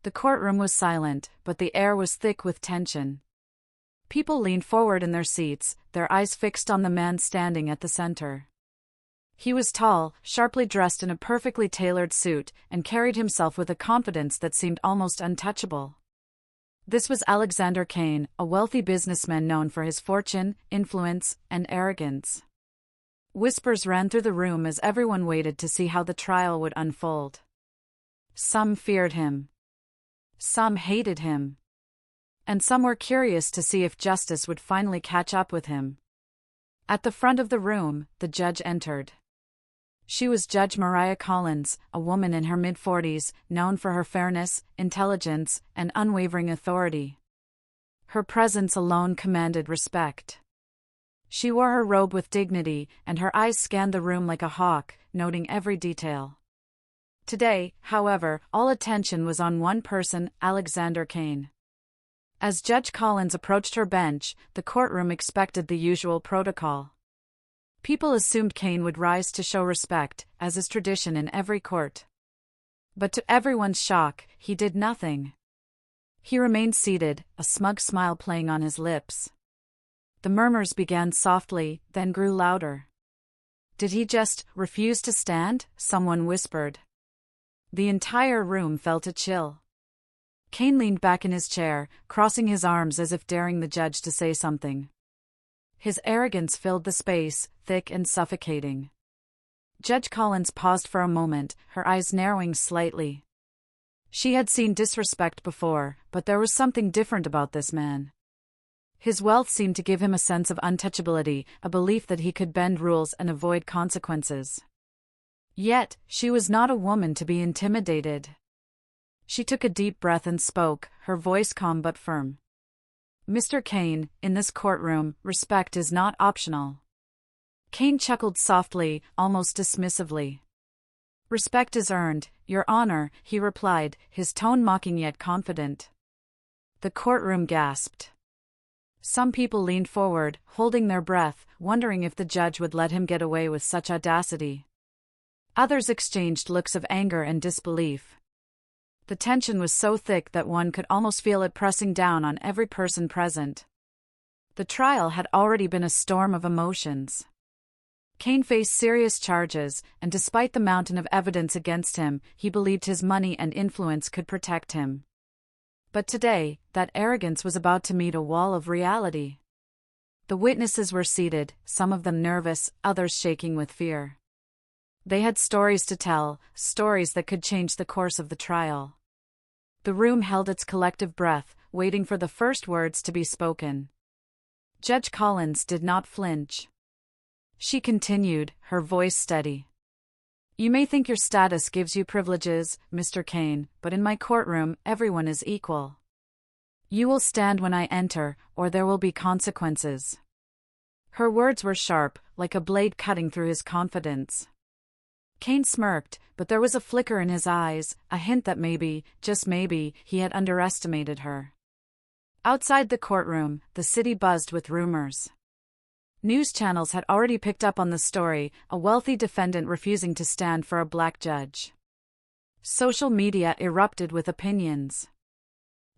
The courtroom was silent, but the air was thick with tension. People leaned forward in their seats, their eyes fixed on the man standing at the center. He was tall, sharply dressed in a perfectly tailored suit, and carried himself with a confidence that seemed almost untouchable. This was Alexander Kane, a wealthy businessman known for his fortune, influence, and arrogance. Whispers ran through the room as everyone waited to see how the trial would unfold. Some feared him. Some hated him. And some were curious to see if justice would finally catch up with him. At the front of the room, the judge entered. She was Judge Mariah Collins, a woman in her mid-40s, known for her fairness, intelligence, and unwavering authority. Her presence alone commanded respect. She wore her robe with dignity, and her eyes scanned the room like a hawk, noting every detail. Today, however, all attention was on one person, Alexander Kane. As Judge Collins approached her bench, the courtroom expected the usual protocol. People assumed Kane would rise to show respect, as is tradition in every court. But to everyone's shock, he did nothing. He remained seated, a smug smile playing on his lips. The murmurs began softly, then grew louder. "Did he just refuse to stand?" someone whispered. The entire room felt a chill. Kane leaned back in his chair, crossing his arms as if daring the judge to say something. His arrogance filled the space, thick and suffocating. Judge Collins paused for a moment, her eyes narrowing slightly. She had seen disrespect before, but there was something different about this man. His wealth seemed to give him a sense of untouchability, a belief that he could bend rules and avoid consequences. Yet, she was not a woman to be intimidated. She took a deep breath and spoke, her voice calm but firm. "Mr. Kane, in this courtroom, respect is not optional." Kane chuckled softly, almost dismissively. "Respect is earned, Your Honor," he replied, his tone mocking yet confident. The courtroom gasped. Some people leaned forward, holding their breath, wondering if the judge would let him get away with such audacity. Others exchanged looks of anger and disbelief. The tension was so thick that one could almost feel it pressing down on every person present. The trial had already been a storm of emotions. Kane faced serious charges, and despite the mountain of evidence against him, he believed his money and influence could protect him. But today, that arrogance was about to meet a wall of reality. The witnesses were seated, some of them nervous, others shaking with fear. They had stories to tell, stories that could change the course of the trial. The room held its collective breath, waiting for the first words to be spoken. Judge Collins did not flinch. She continued, her voice steady. "You may think your status gives you privileges, Mr. Kane, but in my courtroom, everyone is equal. You will stand when I enter, or there will be consequences." Her words were sharp, like a blade cutting through his confidence. Kane smirked, but there was a flicker in his eyes, a hint that maybe, just maybe, he had underestimated her. Outside the courtroom, the city buzzed with rumors. News channels had already picked up on the story, a wealthy defendant refusing to stand for a black judge. Social media erupted with opinions.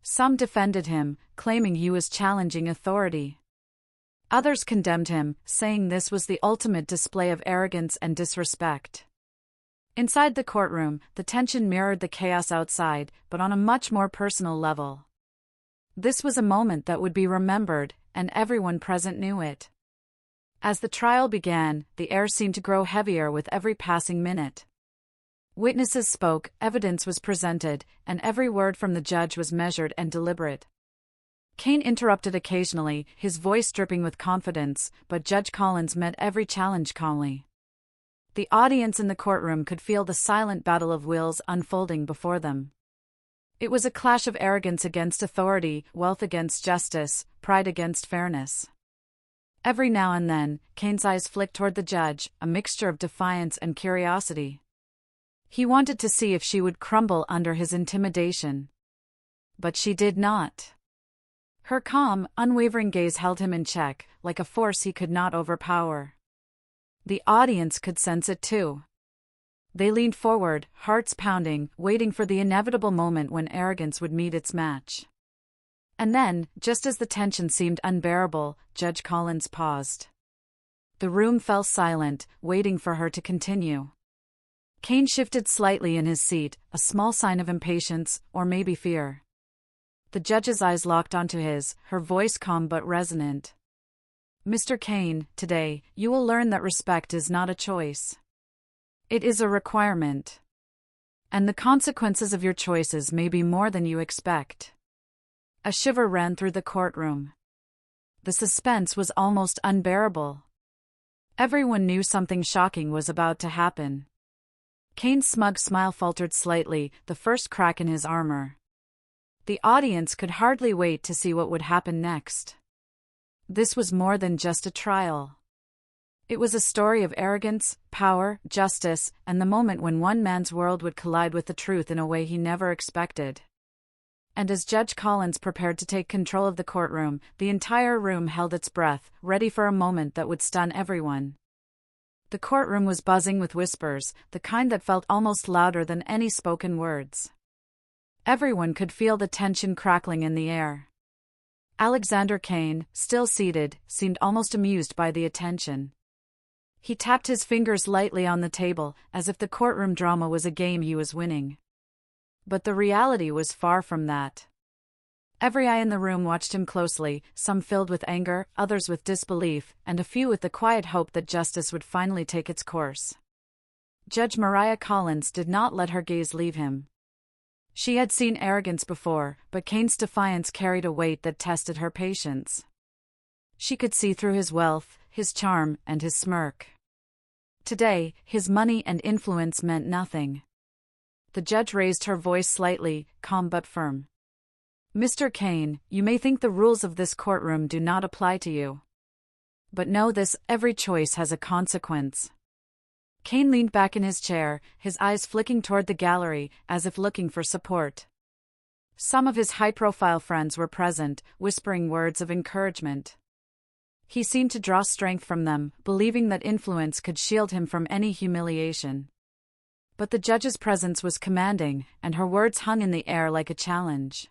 Some defended him, claiming he was challenging authority. Others condemned him, saying this was the ultimate display of arrogance and disrespect. Inside the courtroom, the tension mirrored the chaos outside, but on a much more personal level. This was a moment that would be remembered, and everyone present knew it. As the trial began, the air seemed to grow heavier with every passing minute. Witnesses spoke, evidence was presented, and every word from the judge was measured and deliberate. Kane interrupted occasionally, his voice dripping with confidence, but Judge Collins met every challenge calmly. The audience in the courtroom could feel the silent battle of wills unfolding before them. It was a clash of arrogance against authority, wealth against justice, pride against fairness. Every now and then, Kane's eyes flicked toward the judge, a mixture of defiance and curiosity. He wanted to see if she would crumble under his intimidation. But she did not. Her calm, unwavering gaze held him in check, like a force he could not overpower. The audience could sense it too. They leaned forward, hearts pounding, waiting for the inevitable moment when arrogance would meet its match. And then, just as the tension seemed unbearable, Judge Collins paused. The room fell silent, waiting for her to continue. Kane shifted slightly in his seat, a small sign of impatience, or maybe fear. The judge's eyes locked onto his, her voice calm but resonant. "Mr. Kane, today, you will learn that respect is not a choice. It is a requirement. And the consequences of your choices may be more than you expect." A shiver ran through the courtroom. The suspense was almost unbearable. Everyone knew something shocking was about to happen. Kane's smug smile faltered slightly, the first crack in his armor. The audience could hardly wait to see what would happen next. This was more than just a trial. It was a story of arrogance, power, justice, and the moment when one man's world would collide with the truth in a way he never expected. And as Judge Collins prepared to take control of the courtroom, the entire room held its breath, ready for a moment that would stun everyone. The courtroom was buzzing with whispers, the kind that felt almost louder than any spoken words. Everyone could feel the tension crackling in the air. Alexander Kane, still seated, seemed almost amused by the attention. He tapped his fingers lightly on the table, as if the courtroom drama was a game he was winning. But the reality was far from that. Every eye in the room watched him closely, some filled with anger, others with disbelief, and a few with the quiet hope that justice would finally take its course. Judge Mariah Collins did not let her gaze leave him. She had seen arrogance before, but Kane's defiance carried a weight that tested her patience. She could see through his wealth, his charm, and his smirk. Today, his money and influence meant nothing. The judge raised her voice slightly, calm but firm. "Mr. Kane, you may think the rules of this courtroom do not apply to you. But know this, every choice has a consequence." Kane leaned back in his chair, his eyes flicking toward the gallery, as if looking for support. Some of his high-profile friends were present, whispering words of encouragement. He seemed to draw strength from them, believing that influence could shield him from any humiliation. But the judge's presence was commanding, and her words hung in the air like a challenge.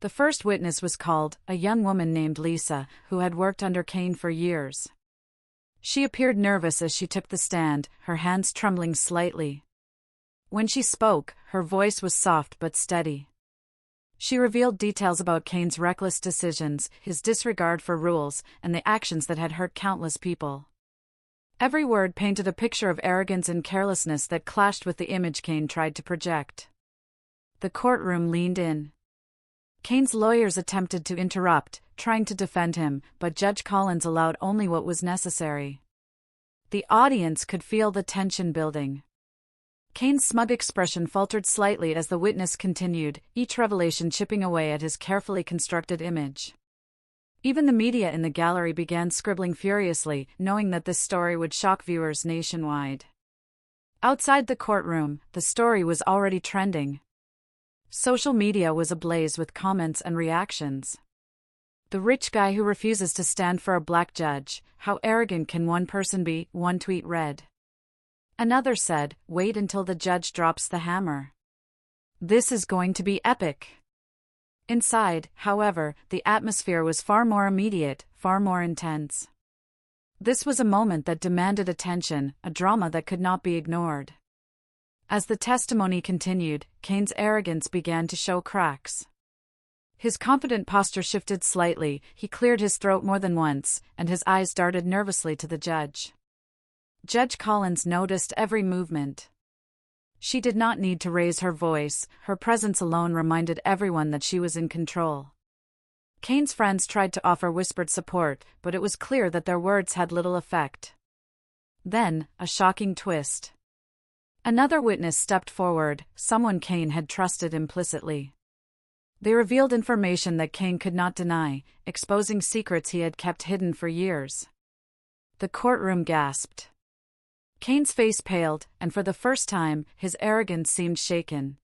The first witness was called, a young woman named Lisa, who had worked under Kane for years. She appeared nervous as she took the stand, her hands trembling slightly. When she spoke, her voice was soft but steady. She revealed details about Kane's reckless decisions, his disregard for rules, and the actions that had hurt countless people. Every word painted a picture of arrogance and carelessness that clashed with the image Kane tried to project. The courtroom leaned in. Kane's lawyers attempted to interrupt, trying to defend him, but Judge Collins allowed only what was necessary. The audience could feel the tension building. Kane's smug expression faltered slightly as the witness continued, each revelation chipping away at his carefully constructed image. Even the media in the gallery began scribbling furiously, knowing that this story would shock viewers nationwide. Outside the courtroom, the story was already trending. Social media was ablaze with comments and reactions. "The rich guy who refuses to stand for a black judge, how arrogant can one person be?" one tweet read. Another said, "Wait until the judge drops the hammer. This is going to be epic." Inside, however, the atmosphere was far more immediate, far more intense. This was a moment that demanded attention, a drama that could not be ignored. As the testimony continued, Kane's arrogance began to show cracks. His confident posture shifted slightly, he cleared his throat more than once, and his eyes darted nervously to the judge. Judge Collins noticed every movement. She did not need to raise her voice, her presence alone reminded everyone that she was in control. Kane's friends tried to offer whispered support, but it was clear that their words had little effect. Then, a shocking twist. Another witness stepped forward, someone Kane had trusted implicitly. They revealed information that Kane could not deny, exposing secrets he had kept hidden for years. The courtroom gasped. Kane's face paled, and for the first time, his arrogance seemed shaken.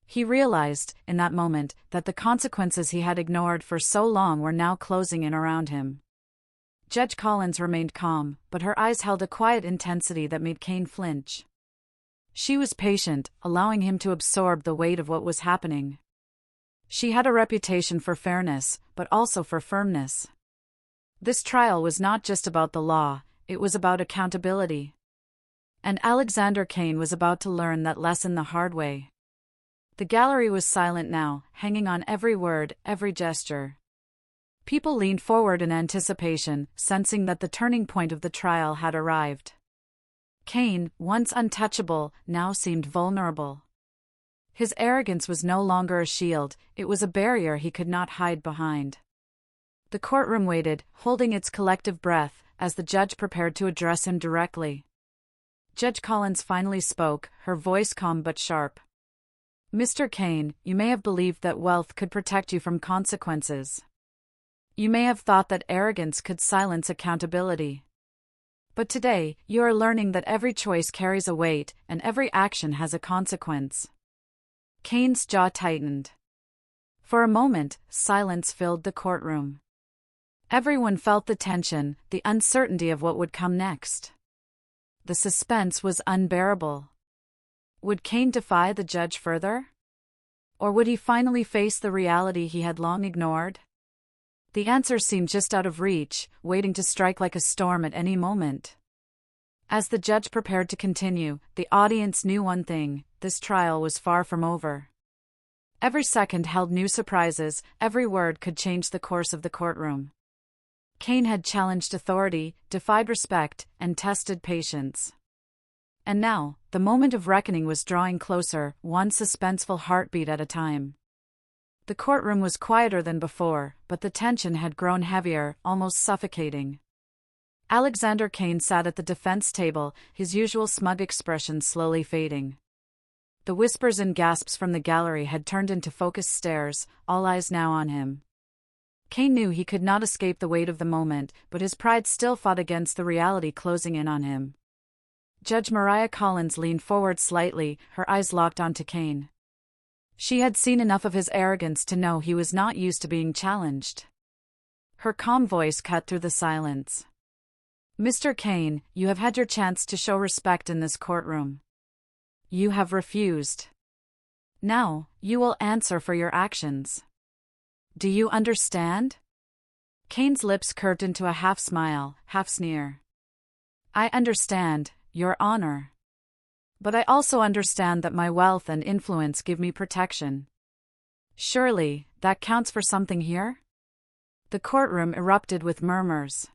He realized, in that moment, that the consequences he had ignored for so long were now closing in around him. Judge Collins remained calm, but her eyes held a quiet intensity that made Kane flinch. She was patient, allowing him to absorb the weight of what was happening. She had a reputation for fairness, but also for firmness. This trial was not just about the law, it was about accountability. And Alexander Kane was about to learn that lesson the hard way. The gallery was silent now, hanging on every word, every gesture. People leaned forward in anticipation, sensing that the turning point of the trial had arrived. Kane, once untouchable, now seemed vulnerable. His arrogance was no longer a shield, it was a barrier he could not hide behind. The courtroom waited, holding its collective breath, as the judge prepared to address him directly. Judge Collins finally spoke, her voice calm but sharp. "Mr. Kane, you may have believed that wealth could protect you from consequences. You may have thought that arrogance could silence accountability. But today, you are learning that every choice carries a weight, and every action has a consequence." Kane's jaw tightened. For a moment, silence filled the courtroom. Everyone felt the tension, the uncertainty of what would come next. The suspense was unbearable. Would Kane defy the judge further? Or would he finally face the reality he had long ignored? The answer seemed just out of reach, waiting to strike like a storm at any moment. As the judge prepared to continue, the audience knew one thing: this trial was far from over. Every second held new surprises, every word could change the course of the courtroom. Kane had challenged authority, defied respect, and tested patience. And now, the moment of reckoning was drawing closer, one suspenseful heartbeat at a time. The courtroom was quieter than before, but the tension had grown heavier, almost suffocating. Alexander Kane sat at the defense table, his usual smug expression slowly fading. The whispers and gasps from the gallery had turned into focused stares, all eyes now on him. Kane knew he could not escape the weight of the moment, but his pride still fought against the reality closing in on him. Judge Mariah Collins leaned forward slightly, her eyes locked onto Kane. She had seen enough of his arrogance to know he was not used to being challenged. Her calm voice cut through the silence. "Mr. Kane, you have had your chance to show respect in this courtroom. You have refused. Now, you will answer for your actions. Do you understand?" Kane's lips curved into a half smile, half sneer. "I understand, Your Honor. But I also understand that my wealth and influence give me protection. Surely, that counts for something here?" The courtroom erupted with murmurs.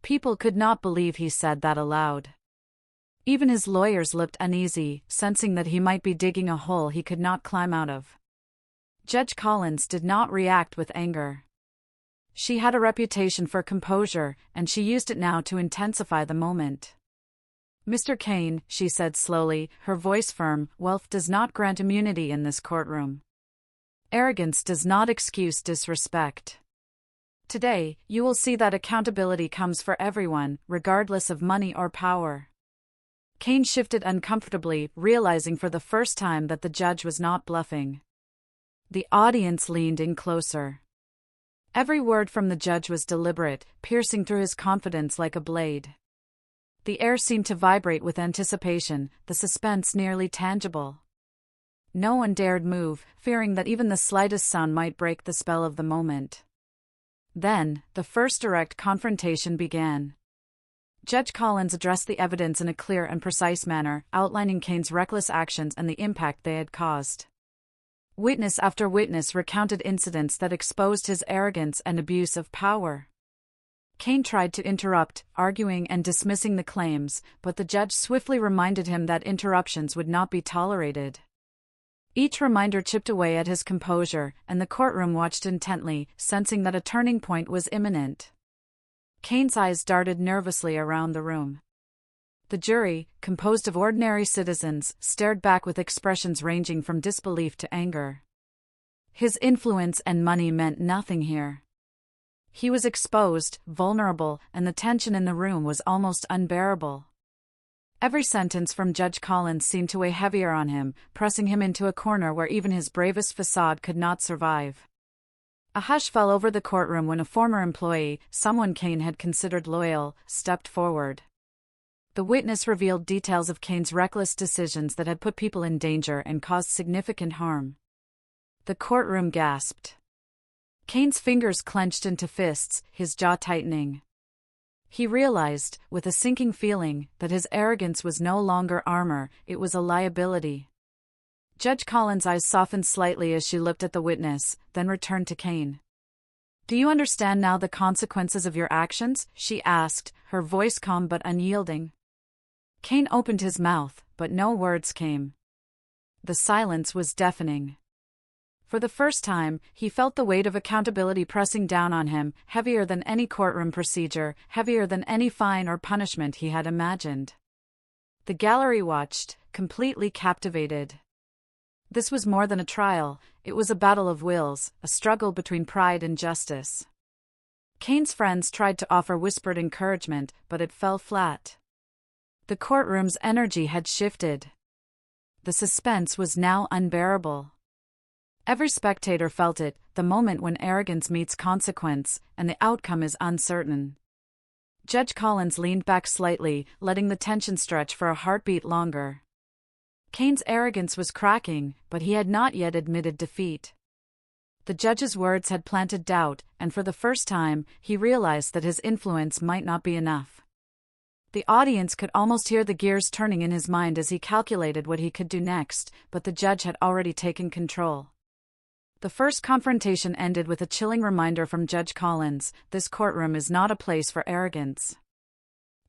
People could not believe he said that aloud. Even his lawyers looked uneasy, sensing that he might be digging a hole he could not climb out of. Judge Collins did not react with anger. She had a reputation for composure, and she used it now to intensify the moment. "Mr. Kane," she said slowly, her voice firm, "wealth does not grant immunity in this courtroom. Arrogance does not excuse disrespect. Today, you will see that accountability comes for everyone, regardless of money or power." Kane shifted uncomfortably, realizing for the first time that the judge was not bluffing. The audience leaned in closer. Every word from the judge was deliberate, piercing through his confidence like a blade. The air seemed to vibrate with anticipation, the suspense nearly tangible. No one dared move, fearing that even the slightest sound might break the spell of the moment. Then, the first direct confrontation began. Judge Collins addressed the evidence in a clear and precise manner, outlining Kane's reckless actions and the impact they had caused. Witness after witness recounted incidents that exposed his arrogance and abuse of power. Kane tried to interrupt, arguing and dismissing the claims, but the judge swiftly reminded him that interruptions would not be tolerated. Each reminder chipped away at his composure, and the courtroom watched intently, sensing that a turning point was imminent. Kane's eyes darted nervously around the room. The jury, composed of ordinary citizens, stared back with expressions ranging from disbelief to anger. His influence and money meant nothing here. He was exposed, vulnerable, and the tension in the room was almost unbearable. Every sentence from Judge Collins seemed to weigh heavier on him, pressing him into a corner where even his bravest facade could not survive. A hush fell over the courtroom when a former employee, someone Kane had considered loyal, stepped forward. The witness revealed details of Kane's reckless decisions that had put people in danger and caused significant harm. The courtroom gasped. Kane's fingers clenched into fists, his jaw tightening. He realized, with a sinking feeling, that his arrogance was no longer armor, it was a liability. Judge Collins' eyes softened slightly as she looked at the witness, then returned to Kane. "Do you understand now the consequences of your actions?" she asked, her voice calm but unyielding. Kane opened his mouth, but no words came. The silence was deafening. For the first time, he felt the weight of accountability pressing down on him, heavier than any courtroom procedure, heavier than any fine or punishment he had imagined. The gallery watched, completely captivated. This was more than a trial, it was a battle of wills, a struggle between pride and justice. Kane's friends tried to offer whispered encouragement, but it fell flat. The courtroom's energy had shifted. The suspense was now unbearable. Every spectator felt it, the moment when arrogance meets consequence, and the outcome is uncertain. Judge Collins leaned back slightly, letting the tension stretch for a heartbeat longer. Kane's arrogance was cracking, but he had not yet admitted defeat. The judge's words had planted doubt, and for the first time, he realized that his influence might not be enough. The audience could almost hear the gears turning in his mind as he calculated what he could do next, but the judge had already taken control. The first confrontation ended with a chilling reminder from Judge Collins: this courtroom is not a place for arrogance.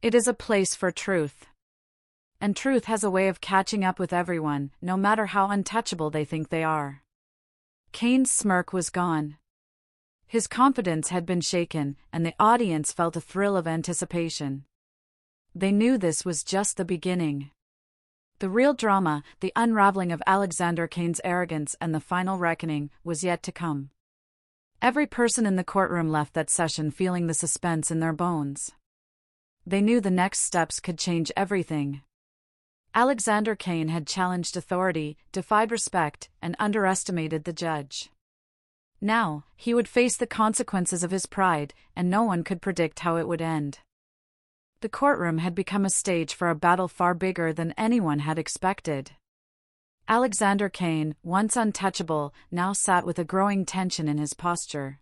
It is a place for truth. And truth has a way of catching up with everyone, no matter how untouchable they think they are. Kane's smirk was gone. His confidence had been shaken, and the audience felt a thrill of anticipation. They knew this was just the beginning. The real drama, the unraveling of Alexander Kane's arrogance and the final reckoning, was yet to come. Every person in the courtroom left that session feeling the suspense in their bones. They knew the next steps could change everything. Alexander Kane had challenged authority, defied respect, and underestimated the judge. Now, he would face the consequences of his pride, and no one could predict how it would end. The courtroom had become a stage for a battle far bigger than anyone had expected. Alexander Kane, once untouchable, now sat with a growing tension in his posture.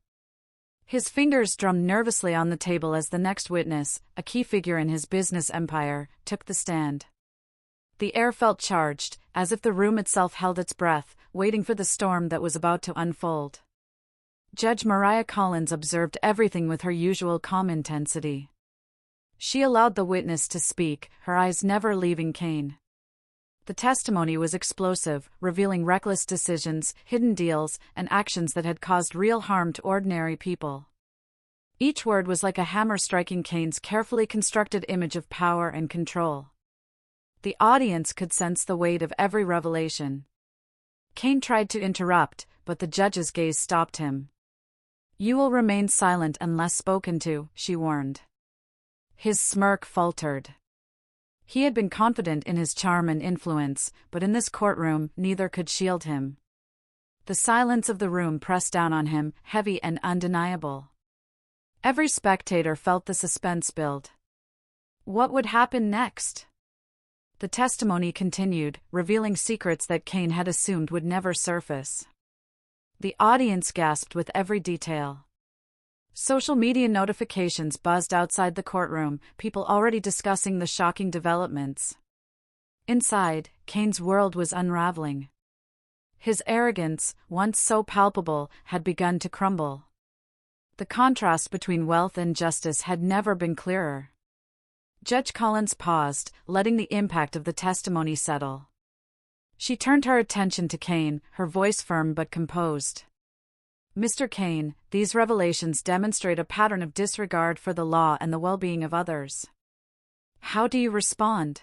His fingers drummed nervously on the table as the next witness, a key figure in his business empire, took the stand. The air felt charged, as if the room itself held its breath, waiting for the storm that was about to unfold. Judge Mariah Collins observed everything with her usual calm intensity. She allowed the witness to speak, her eyes never leaving Kane. The testimony was explosive, revealing reckless decisions, hidden deals, and actions that had caused real harm to ordinary people. Each word was like a hammer striking Kane's carefully constructed image of power and control. The audience could sense the weight of every revelation. Kane tried to interrupt, but the judge's gaze stopped him. "You will remain silent unless spoken to," she warned. His smirk faltered. He had been confident in his charm and influence, but in this courtroom, neither could shield him. The silence of the room pressed down on him, heavy and undeniable. Every spectator felt the suspense build. What would happen next? The testimony continued, revealing secrets that Kane had assumed would never surface. The audience gasped with every detail. Social media notifications buzzed outside the courtroom, people already discussing the shocking developments. Inside, Kane's world was unraveling. His arrogance, once so palpable, had begun to crumble. The contrast between wealth and justice had never been clearer. Judge Collins paused, letting the impact of the testimony settle. She turned her attention to Kane, her voice firm but composed. "Mr. Kane, these revelations demonstrate a pattern of disregard for the law and the well-being of others. How do you respond?"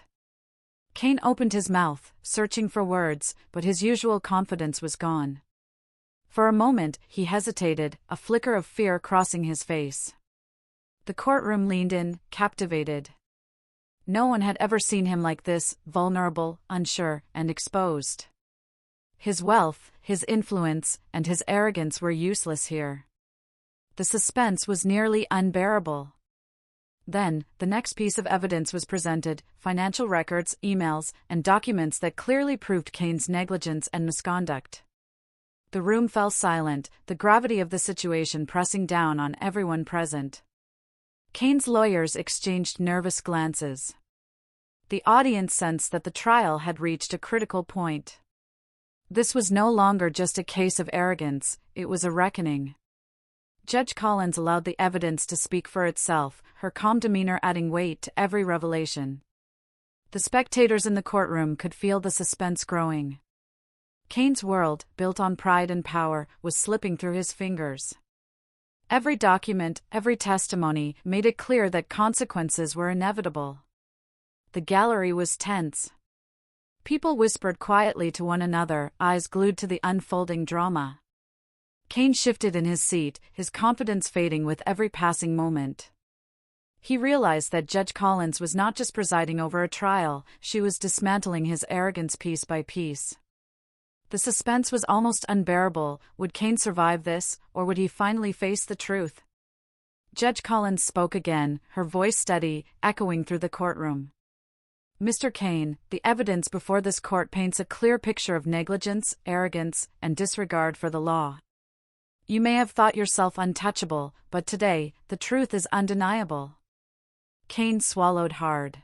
Kane opened his mouth, searching for words, but his usual confidence was gone. For a moment, he hesitated, a flicker of fear crossing his face. The courtroom leaned in, captivated. No one had ever seen him like this, vulnerable, unsure, and exposed. His wealth, his influence, and his arrogance were useless here. The suspense was nearly unbearable. Then, the next piece of evidence was presented: financial records, emails, and documents that clearly proved Kane's negligence and misconduct. The room fell silent, the gravity of the situation pressing down on everyone present. Kane's lawyers exchanged nervous glances. The audience sensed that the trial had reached a critical point. This was no longer just a case of arrogance, it was a reckoning. Judge Collins allowed the evidence to speak for itself, her calm demeanor adding weight to every revelation. The spectators in the courtroom could feel the suspense growing. Kane's world, built on pride and power, was slipping through his fingers. Every document, every testimony, made it clear that consequences were inevitable. The gallery was tense. People whispered quietly to one another, eyes glued to the unfolding drama. Kane shifted in his seat, his confidence fading with every passing moment. He realized that Judge Collins was not just presiding over a trial, she was dismantling his arrogance piece by piece. The suspense was almost unbearable. Would Kane survive this, or would he finally face the truth? Judge Collins spoke again, her voice steady, echoing through the courtroom. Mr. Kane, the evidence before this court paints a clear picture of negligence, arrogance, and disregard for the law. You may have thought yourself untouchable, but today, the truth is undeniable. Kane swallowed hard.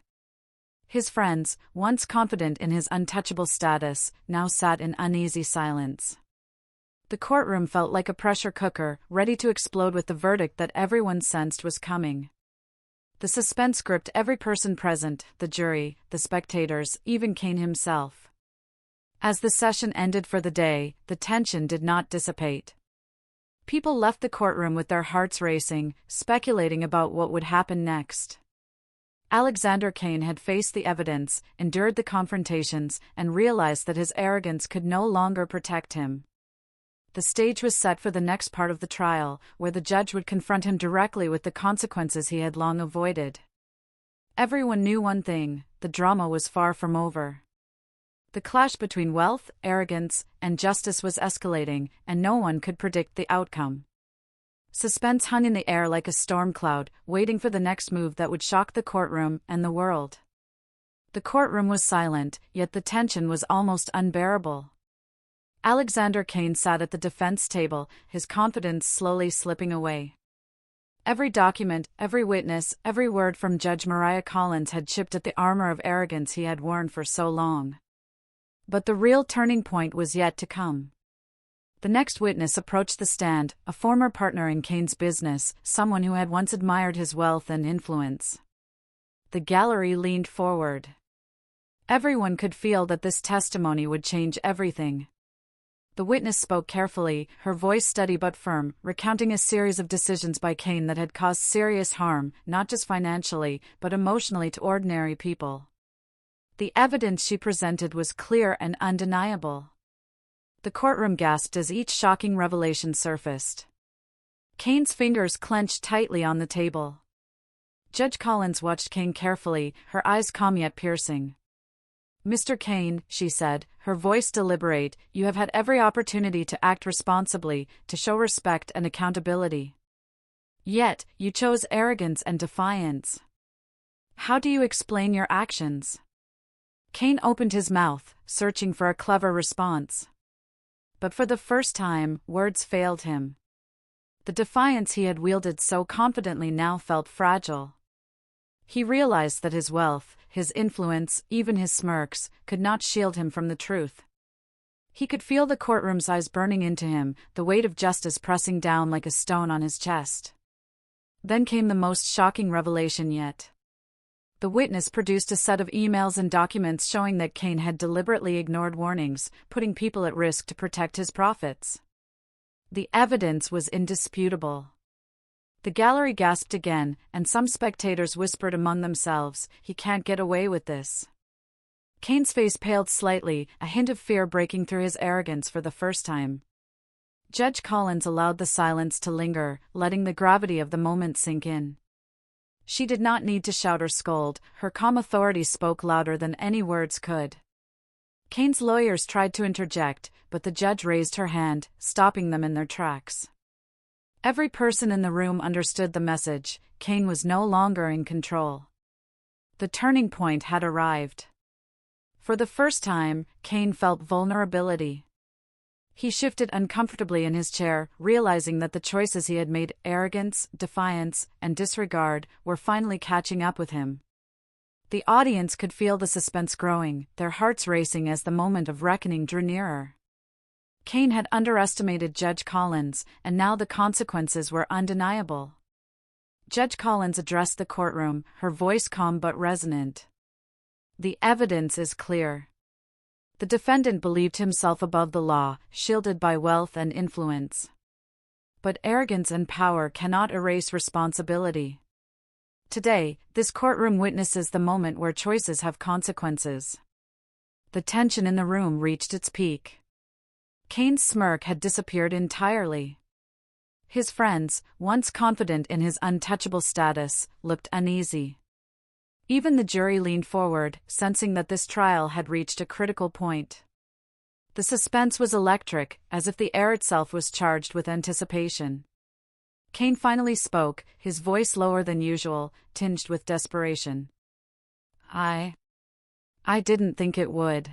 His friends, once confident in his untouchable status, now sat in uneasy silence. The courtroom felt like a pressure cooker, ready to explode with the verdict that everyone sensed was coming. The suspense gripped every person present, the jury, the spectators, even Kane himself. As the session ended for the day, the tension did not dissipate. People left the courtroom with their hearts racing, speculating about what would happen next. Alexander Kane had faced the evidence, endured the confrontations, and realized that his arrogance could no longer protect him. The stage was set for the next part of the trial, where the judge would confront him directly with the consequences he had long avoided. Everyone knew one thing: the drama was far from over. The clash between wealth, arrogance, and justice was escalating, and no one could predict the outcome. Suspense hung in the air like a storm cloud, waiting for the next move that would shock the courtroom and the world. The courtroom was silent, yet the tension was almost unbearable. Alexander Kane sat at the defense table, his confidence slowly slipping away. Every document, every witness, every word from Judge Mariah Collins had chipped at the armor of arrogance he had worn for so long. But the real turning point was yet to come. The next witness approached the stand, a former partner in Kane's business, someone who had once admired his wealth and influence. The gallery leaned forward. Everyone could feel that this testimony would change everything. The witness spoke carefully, her voice steady but firm, recounting a series of decisions by Kane that had caused serious harm, not just financially, but emotionally to ordinary people. The evidence she presented was clear and undeniable. The courtroom gasped as each shocking revelation surfaced. Kane's fingers clenched tightly on the table. Judge Collins watched Kane carefully, her eyes calm yet piercing. "Mr. Kane," she said, her voice deliberate, "you have had every opportunity to act responsibly, to show respect and accountability. Yet, you chose arrogance and defiance. How do you explain your actions?" Kane opened his mouth, searching for a clever response. But for the first time, words failed him. The defiance he had wielded so confidently now felt fragile. He realized that his wealth, his influence, even his smirks, could not shield him from the truth. He could feel the courtroom's eyes burning into him, the weight of justice pressing down like a stone on his chest. Then came the most shocking revelation yet. The witness produced a set of emails and documents showing that Kane had deliberately ignored warnings, putting people at risk to protect his profits. The evidence was indisputable. The gallery gasped again, and some spectators whispered among themselves, "He can't get away with this." Kane's face paled slightly, a hint of fear breaking through his arrogance for the first time. Judge Collins allowed the silence to linger, letting the gravity of the moment sink in. She did not need to shout or scold, her calm authority spoke louder than any words could. Kane's lawyers tried to interject, but the judge raised her hand, stopping them in their tracks. Every person in the room understood the message: Kane was no longer in control. The turning point had arrived. For the first time, Kane felt vulnerability. He shifted uncomfortably in his chair, realizing that the choices he had made, arrogance, defiance, and disregard, were finally catching up with him. The audience could feel the suspense growing, their hearts racing as the moment of reckoning drew nearer. Kane had underestimated Judge Collins, and now the consequences were undeniable. Judge Collins addressed the courtroom, her voice calm but resonant. The evidence is clear. The defendant believed himself above the law, shielded by wealth and influence. But arrogance and power cannot erase responsibility. Today, this courtroom witnesses the moment where choices have consequences. The tension in the room reached its peak. Kane's smirk had disappeared entirely. His friends, once confident in his untouchable status, looked uneasy. Even the jury leaned forward, sensing that this trial had reached a critical point. The suspense was electric, as if the air itself was charged with anticipation. Kane finally spoke, his voice lower than usual, tinged with desperation. I didn't think it would.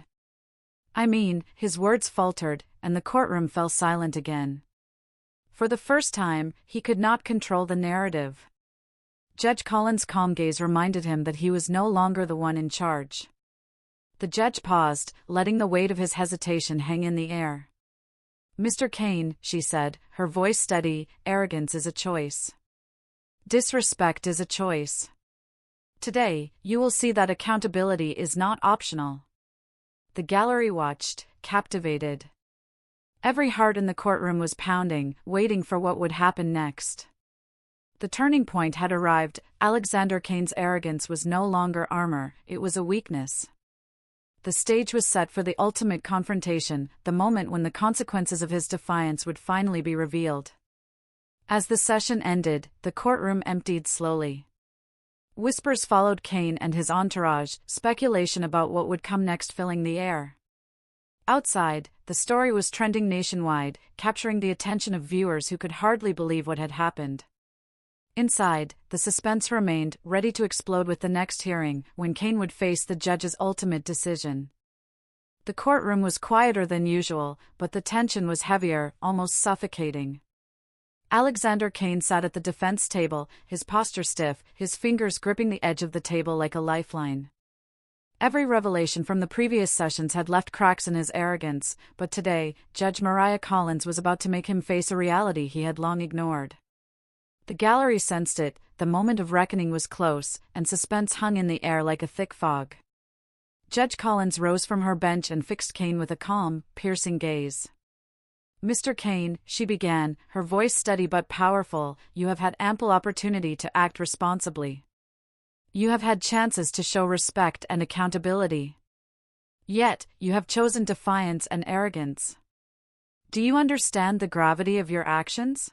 His words faltered, and the courtroom fell silent again. For the first time, he could not control the narrative. Judge Collins' calm gaze reminded him that he was no longer the one in charge. The judge paused, letting the weight of his hesitation hang in the air. "Mr. Kane," she said, her voice steady, "arrogance is a choice. Disrespect is a choice. Today, you will see that accountability is not optional." The gallery watched, captivated. Every heart in the courtroom was pounding, waiting for what would happen next. The turning point had arrived. Alexander Kane's arrogance was no longer armor, it was a weakness. The stage was set for the ultimate confrontation, the moment when the consequences of his defiance would finally be revealed. As the session ended, the courtroom emptied slowly. Whispers followed Kane and his entourage, speculation about what would come next filling the air. Outside, the story was trending nationwide, capturing the attention of viewers who could hardly believe what had happened. Inside, the suspense remained, ready to explode with the next hearing, when Kane would face the judge's ultimate decision. The courtroom was quieter than usual, but the tension was heavier, almost suffocating. Alexander Kane sat at the defense table, his posture stiff, his fingers gripping the edge of the table like a lifeline. Every revelation from the previous sessions had left cracks in his arrogance, but today, Judge Mariah Collins was about to make him face a reality he had long ignored. The gallery sensed it, the moment of reckoning was close, and suspense hung in the air like a thick fog. Judge Collins rose from her bench and fixed Kane with a calm, piercing gaze. "Mr. Kane," she began, her voice steady but powerful, "you have had ample opportunity to act responsibly. You have had chances to show respect and accountability. Yet, you have chosen defiance and arrogance. Do you understand the gravity of your actions?"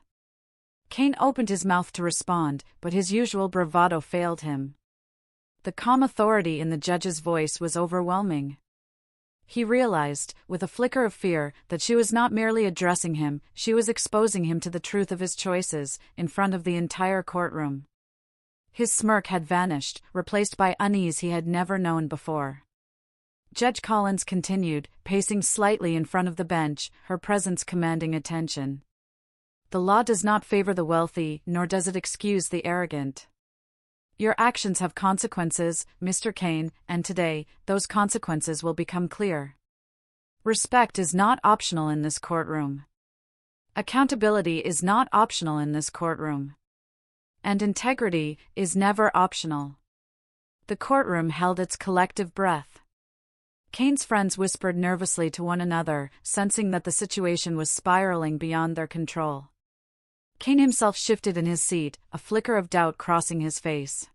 Kane opened his mouth to respond, but his usual bravado failed him. The calm authority in the judge's voice was overwhelming. He realized, with a flicker of fear, that she was not merely addressing him, she was exposing him to the truth of his choices, in front of the entire courtroom. His smirk had vanished, replaced by unease he had never known before. Judge Collins continued, pacing slightly in front of the bench, her presence commanding attention. "The law does not favor the wealthy, nor does it excuse the arrogant. Your actions have consequences, Mr. Kane, and today, those consequences will become clear. Respect is not optional in this courtroom. Accountability is not optional in this courtroom. And integrity is never optional." The courtroom held its collective breath. Kane's friends whispered nervously to one another, sensing that the situation was spiraling beyond their control. Kane himself shifted in his seat, a flicker of doubt crossing his face.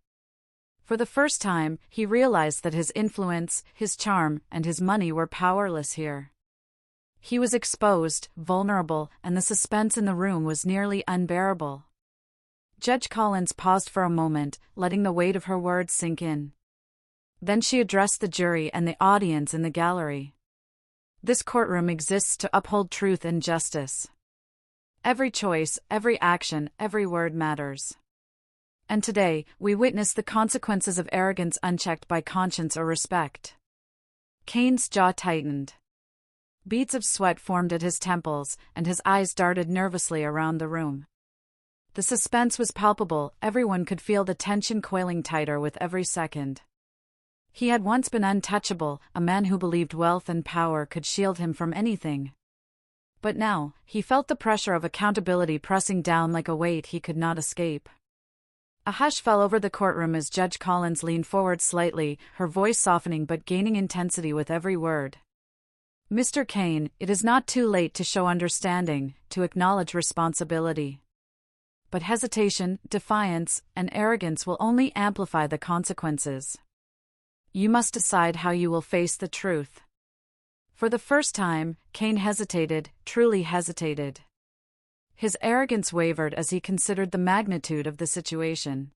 For the first time, he realized that his influence, his charm, and his money were powerless here. He was exposed, vulnerable, and the suspense in the room was nearly unbearable. Judge Collins paused for a moment, letting the weight of her words sink in. Then she addressed the jury and the audience in the gallery. "This courtroom exists to uphold truth and justice. Every choice, every action, every word matters. And today, we witness the consequences of arrogance unchecked by conscience or respect. Cain's jaw tightened. Beads of sweat formed at his temples, and his eyes darted nervously around the room. The suspense was palpable, everyone could feel the tension coiling tighter with every second. He had once been untouchable, a man who believed wealth and power could shield him from anything. But now, he felt the pressure of accountability pressing down like a weight he could not escape. A hush fell over the courtroom as Judge Collins leaned forward slightly, her voice softening but gaining intensity with every word. Mr. Cain, it is not too late to show understanding, to acknowledge responsibility. But hesitation, defiance, and arrogance will only amplify the consequences. You must decide how you will face the truth. For the first time, Cain hesitated, truly hesitated. His arrogance wavered as he considered the magnitude of the situation.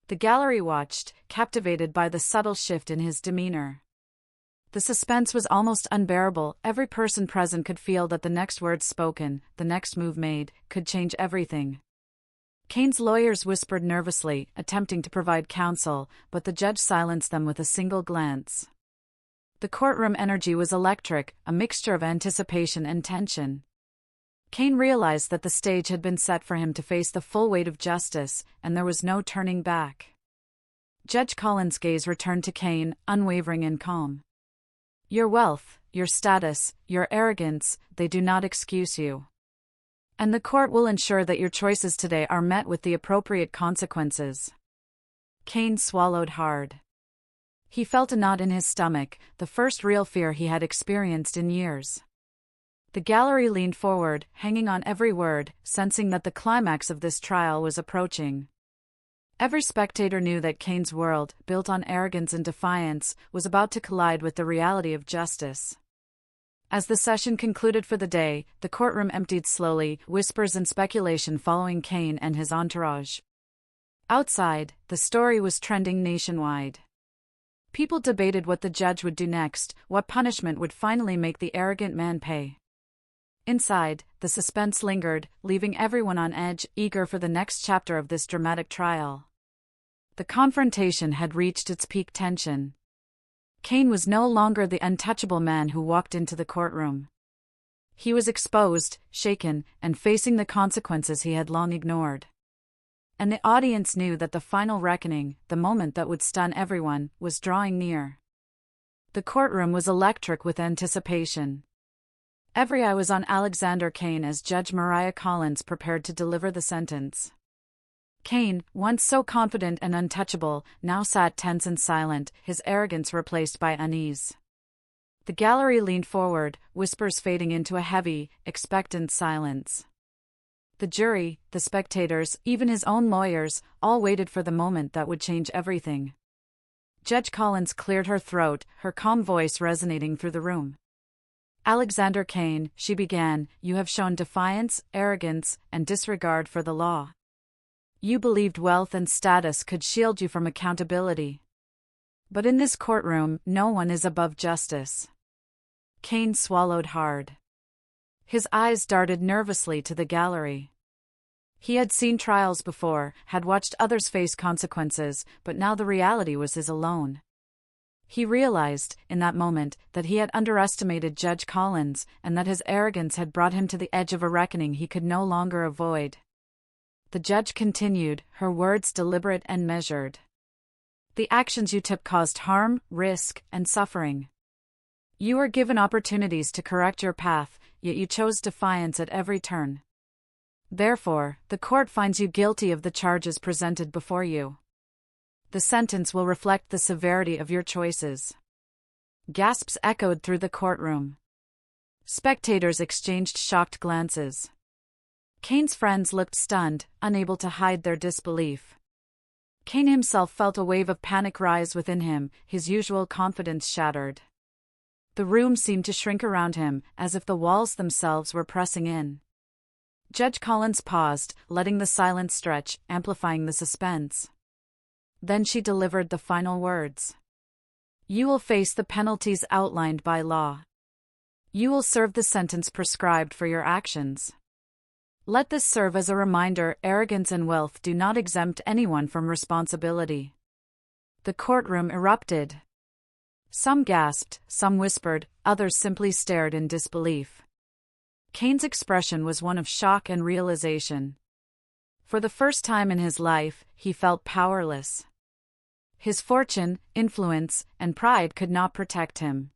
The gallery watched, captivated by the subtle shift in his demeanor. The suspense was almost unbearable, every person present could feel that the next word spoken, the next move made, could change everything. Cain's lawyers whispered nervously, attempting to provide counsel, but the judge silenced them with a single glance. The courtroom energy was electric, a mixture of anticipation and tension. Cain realized that the stage had been set for him to face the full weight of justice, and there was no turning back. Judge Collins' gaze returned to Cain, unwavering and calm. Your wealth, your status, your arrogance, they do not excuse you. And the court will ensure that your choices today are met with the appropriate consequences. Cain swallowed hard. He felt a knot in his stomach, the first real fear he had experienced in years. The gallery leaned forward, hanging on every word, sensing that the climax of this trial was approaching. Every spectator knew that Cain's world, built on arrogance and defiance, was about to collide with the reality of justice. As the session concluded for the day, the courtroom emptied slowly, whispers and speculation following Cain and his entourage. Outside, the story was trending nationwide. People debated what the judge would do next, what punishment would finally make the arrogant man pay. Inside, the suspense lingered, leaving everyone on edge, eager for the next chapter of this dramatic trial. The confrontation had reached its peak tension. Cain was no longer the untouchable man who walked into the courtroom. He was exposed, shaken, and facing the consequences he had long ignored. And the audience knew that the final reckoning, the moment that would stun everyone, was drawing near. The courtroom was electric with anticipation. Every eye was on Alexander Cain as Judge Mariah Collins prepared to deliver the sentence. Cain, once so confident and untouchable, now sat tense and silent, his arrogance replaced by unease. The gallery leaned forward, whispers fading into a heavy, expectant silence. The jury, the spectators, even his own lawyers, all waited for the moment that would change everything. Judge Collins cleared her throat, her calm voice resonating through the room. Alexander Cain, she began, you have shown defiance, arrogance, and disregard for the law. You believed wealth and status could shield you from accountability. But in this courtroom, no one is above justice. Cain swallowed hard. His eyes darted nervously to the gallery. He had seen trials before, had watched others face consequences, but now the reality was his alone. He realized, in that moment, that he had underestimated Judge Collins, and that his arrogance had brought him to the edge of a reckoning he could no longer avoid. The judge continued, her words deliberate and measured. The actions you took caused harm, risk, and suffering. You were given opportunities to correct your path, yet you chose defiance at every turn. Therefore, the court finds you guilty of the charges presented before you. The sentence will reflect the severity of your choices. Gasps echoed through the courtroom. Spectators exchanged shocked glances. Cain's friends looked stunned, unable to hide their disbelief. Cain himself felt a wave of panic rise within him, his usual confidence shattered. The room seemed to shrink around him, as if the walls themselves were pressing in. Judge Collins paused, letting the silence stretch, amplifying the suspense. Then she delivered the final words. You will face the penalties outlined by law. You will serve the sentence prescribed for your actions. Let this serve as a reminder: arrogance and wealth do not exempt anyone from responsibility. The courtroom erupted. Some gasped, some whispered, others simply stared in disbelief. Kane's expression was one of shock and realization. For the first time in his life, he felt powerless. His fortune, influence, and pride could not protect him.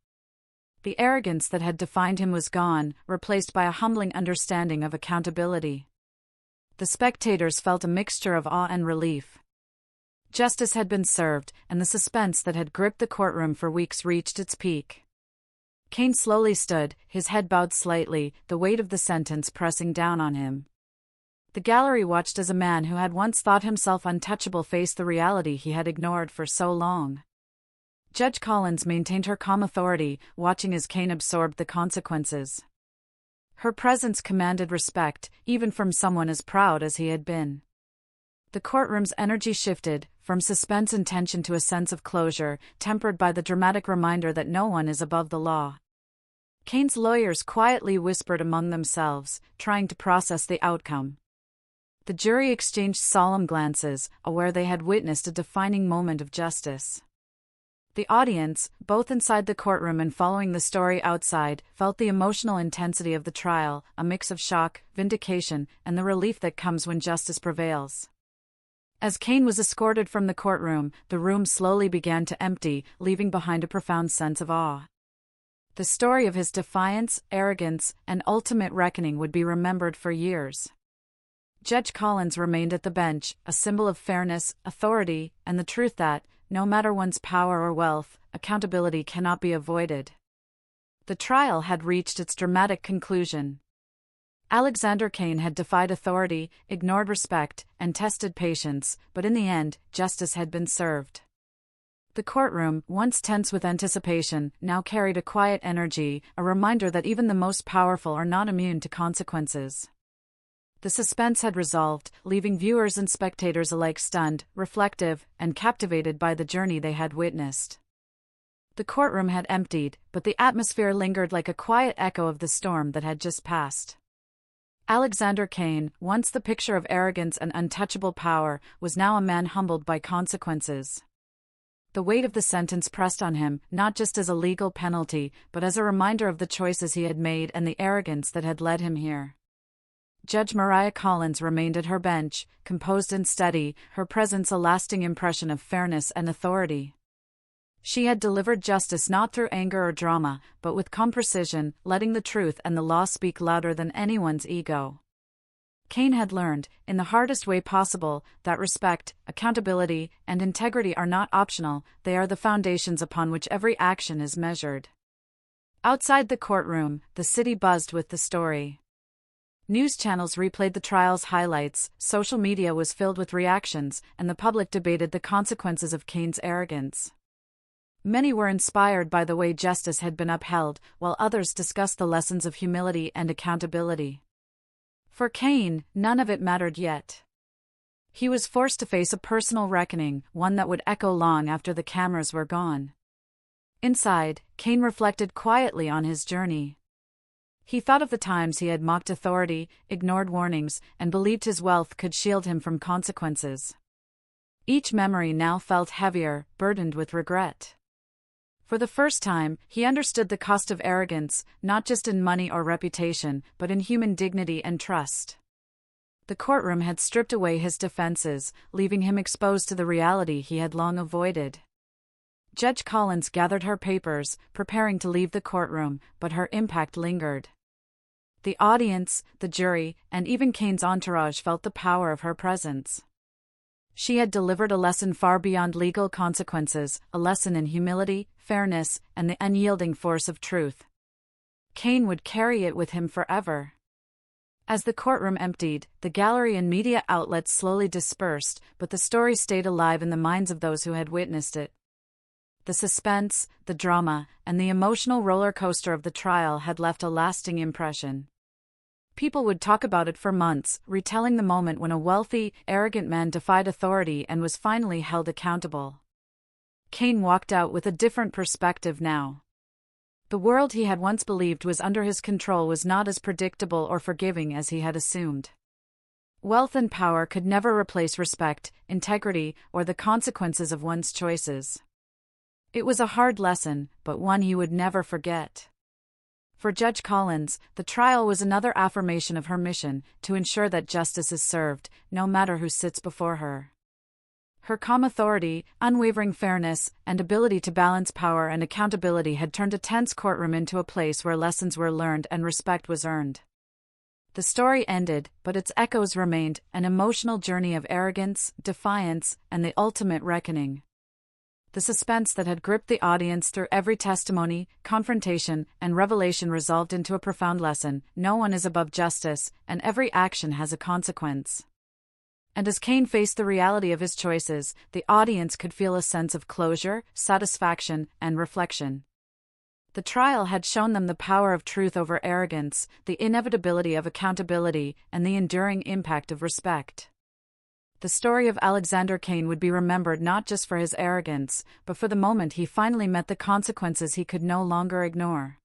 The arrogance that had defined him was gone, replaced by a humbling understanding of accountability. The spectators felt a mixture of awe and relief. Justice had been served, and the suspense that had gripped the courtroom for weeks reached its peak. Kane slowly stood, his head bowed slightly, the weight of the sentence pressing down on him. The gallery watched as a man who had once thought himself untouchable faced the reality he had ignored for so long. Judge Collins maintained her calm authority, watching as Kane absorbed the consequences. Her presence commanded respect, even from someone as proud as he had been. The courtroom's energy shifted, from suspense and tension to a sense of closure, tempered by the dramatic reminder that no one is above the law. Kane's lawyers quietly whispered among themselves, trying to process the outcome. The jury exchanged solemn glances, aware they had witnessed a defining moment of justice. The audience, both inside the courtroom and following the story outside, felt the emotional intensity of the trial, a mix of shock, vindication, and the relief that comes when justice prevails. As Kane was escorted from the courtroom, the room slowly began to empty, leaving behind a profound sense of awe. The story of his defiance, arrogance, and ultimate reckoning would be remembered for years. Judge Collins remained at the bench, a symbol of fairness, authority, and the truth that, no matter one's power or wealth, accountability cannot be avoided. The trial had reached its dramatic conclusion. Alexander Kane had defied authority, ignored respect, and tested patience, but in the end, justice had been served. The courtroom, once tense with anticipation, now carried a quiet energy, a reminder that even the most powerful are not immune to consequences. The suspense had resolved, leaving viewers and spectators alike stunned, reflective, and captivated by the journey they had witnessed. The courtroom had emptied, but the atmosphere lingered like a quiet echo of the storm that had just passed. Alexander Kane, once the picture of arrogance and untouchable power, was now a man humbled by consequences. The weight of the sentence pressed on him, not just as a legal penalty, but as a reminder of the choices he had made and the arrogance that had led him here. Judge Mariah Collins remained at her bench, composed and steady, her presence a lasting impression of fairness and authority. She had delivered justice not through anger or drama, but with calm precision, letting the truth and the law speak louder than anyone's ego. Kane had learned, in the hardest way possible, that respect, accountability, and integrity are not optional, they are the foundations upon which every action is measured. Outside the courtroom, the city buzzed with the story. News channels replayed the trial's highlights, social media was filled with reactions, and the public debated the consequences of Kane's arrogance. Many were inspired by the way justice had been upheld, while others discussed the lessons of humility and accountability. For Kane, none of it mattered yet. He was forced to face a personal reckoning, one that would echo long after the cameras were gone. Inside, Kane reflected quietly on his journey. He thought of the times he had mocked authority, ignored warnings, and believed his wealth could shield him from consequences. Each memory now felt heavier, burdened with regret. For the first time, he understood the cost of arrogance, not just in money or reputation, but in human dignity and trust. The courtroom had stripped away his defenses, leaving him exposed to the reality he had long avoided. Judge Collins gathered her papers, preparing to leave the courtroom, but her impact lingered. The audience, the jury, and even Kane's entourage felt the power of her presence. She had delivered a lesson far beyond legal consequences, a lesson in humility, fairness, and the unyielding force of truth. Kane would carry it with him forever. As the courtroom emptied, the gallery and media outlets slowly dispersed, but the story stayed alive in the minds of those who had witnessed it. The suspense, the drama, and the emotional roller coaster of the trial had left a lasting impression. People would talk about it for months, retelling the moment when a wealthy, arrogant man defied authority and was finally held accountable. Kane walked out with a different perspective now. The world he had once believed was under his control was not as predictable or forgiving as he had assumed. Wealth and power could never replace respect, integrity, or the consequences of one's choices. It was a hard lesson, but one he would never forget. For Judge Collins, the trial was another affirmation of her mission to ensure that justice is served, no matter who sits before her. Her calm authority, unwavering fairness, and ability to balance power and accountability had turned a tense courtroom into a place where lessons were learned and respect was earned. The story ended, but its echoes remained, an emotional journey of arrogance, defiance, and the ultimate reckoning. The suspense that had gripped the audience through every testimony, confrontation, and revelation resolved into a profound lesson: no one is above justice, and every action has a consequence. And as Cain faced the reality of his choices, the audience could feel a sense of closure, satisfaction, and reflection. The trial had shown them the power of truth over arrogance, the inevitability of accountability, and the enduring impact of respect. The story of Alexander Cain would be remembered not just for his arrogance, but for the moment he finally met the consequences he could no longer ignore.